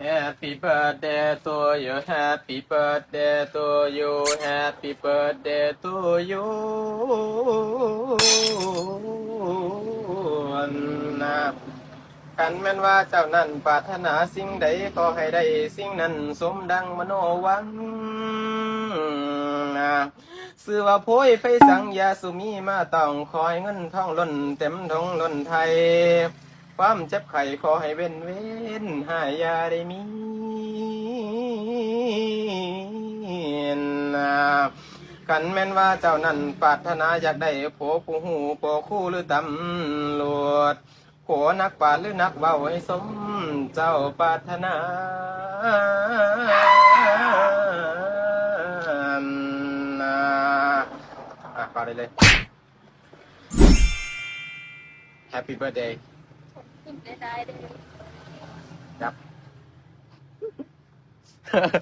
Happy birthday to you Happy birthday to you Happy birthday to you นะกันแม่นว่าเจ้านั้นปรารถนาสิ่งใดขอให้ได้สิ่งนั้นสมดังมโนหวังนะสื่อว่าโพยไฟสังยาสุมีมาต้องคอยเงินทองล้นเต็มทงล้นไทยความเจ็บไข้ขอให้เว้นหายยาได้มีนะกันแม่นว่าเจ้านั้นปรารถนาอยากได้ผัวผู้หูผัวคู่หรือตำรวจผัวนักปราชญ์หรือนักเว้าให้สมเจ้าปรารถนาเป่าได้เลย Happy birthday ได้ได้ ครับ